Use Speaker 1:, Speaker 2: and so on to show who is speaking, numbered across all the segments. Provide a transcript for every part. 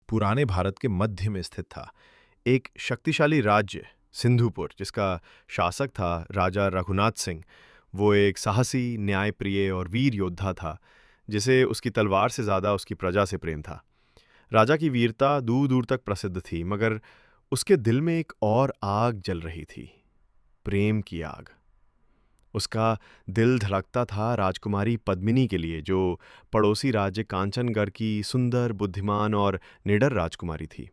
Speaker 1: पुराने भारत के मध्य में स्थित था। एक शक्तिशाली राज्य सिंधुपुर, जिसका शासक था राजा रघुनाथ सिंह। वो एक साहसी, न्यायप्रिय और वीर योद्धा था, जिसे उसकी तलवार से ज़्यादा उसकी प्रजा से प्रेम था। राजा की वीरता दूर दूर तक प्रसिद्ध थी, मगर उसके दिल में एक और आग जल रही थी, प्रेम की आग। उसका दिल धड़कता था राजकुमारी पद्मिनी के लिए, जो पड़ोसी राज्य कांचनगढ़ की सुंदर, बुद्धिमान और निडर राजकुमारी थी।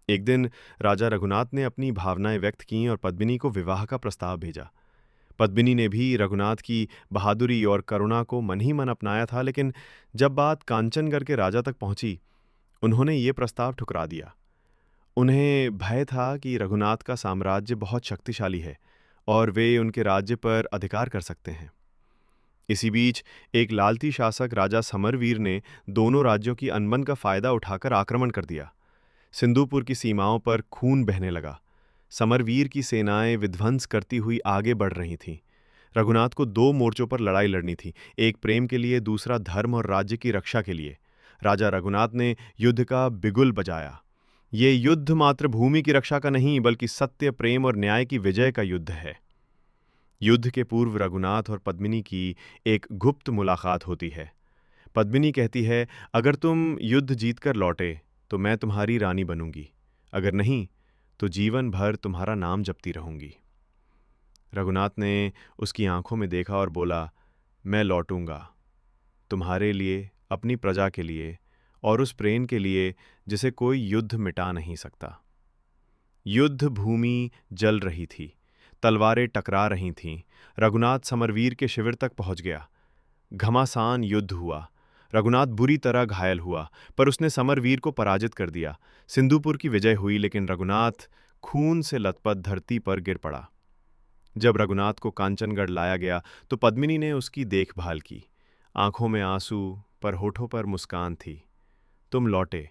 Speaker 1: एक दिन राजा रघुनाथ ने अपनी भावनाएं व्यक्त कीं और पद्मिनी को विवाह का प्रस्ताव भेजा। पद्मिनी ने भी रघुनाथ की बहादुरी और करुणा को मन ही मन अपनाया था, लेकिन जब बात कांचनगढ़ के राजा तक पहुंची, उन्होंने ये प्रस्ताव ठुकरा दिया। उन्हें भय था कि रघुनाथ का साम्राज्य बहुत शक्तिशाली है और वे उनके राज्य पर अधिकार कर सकते हैं। इसी बीच एक लालती शासक राजा समरवीर ने दोनों राज्यों की अनबन का फायदा उठाकर आक्रमण कर दिया। सिंधुपुर की सीमाओं पर खून बहने लगा। समरवीर की सेनाएं विध्वंस करती हुई आगे बढ़ रही थीं। रघुनाथ को दो मोर्चों पर लड़ाई लड़नी थी, एक प्रेम के लिए, दूसरा धर्म और राज्य की रक्षा के लिए। राजा रघुनाथ ने युद्ध का बिगुल बजाया। ये युद्ध मात्र भूमि की रक्षा का नहीं, बल्कि सत्य, प्रेम और न्याय की विजय का युद्ध है। युद्ध के पूर्व रघुनाथ और पद्मिनी की एक गुप्त मुलाकात होती है। पद्मिनी कहती है, अगर तुम युद्ध जीतकर लौटे तो मैं तुम्हारी रानी बनूंगी, अगर नहीं तो जीवन भर तुम्हारा नाम जपती रहूंगी। रघुनाथ ने उसकी आंखों में देखा और बोला, मैं लौटूंगा, तुम्हारे लिए, अपनी प्रजा के लिए और उस प्रेम के लिए जिसे कोई युद्ध मिटा नहीं सकता। युद्ध भूमि जल रही थी, तलवारें टकरा रही थीं। रघुनाथ समरवीर के शिविर तक पहुंच गया। घमासान युद्ध हुआ। रघुनाथ बुरी तरह घायल हुआ, पर उसने समरवीर को पराजित कर दिया। सिंधुपुर की विजय हुई, लेकिन रघुनाथ खून से लथपथ धरती पर गिर पड़ा। जब रघुनाथ को कांचनगढ़ लाया गया तो पद्मिनी ने उसकी देखभाल की। आंखों में आंसू, पर होठों पर मुस्कान थी। तुम लौटे,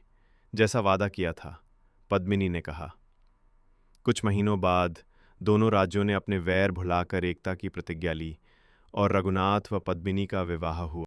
Speaker 1: जैसा वादा किया था, पद्मिनी ने कहा। कुछ महीनों बाद दोनों राज्यों ने अपने वैर भुलाकर एकता की प्रतिज्ञा ली और रघुनाथ व पद्मिनी का विवाह हुआ।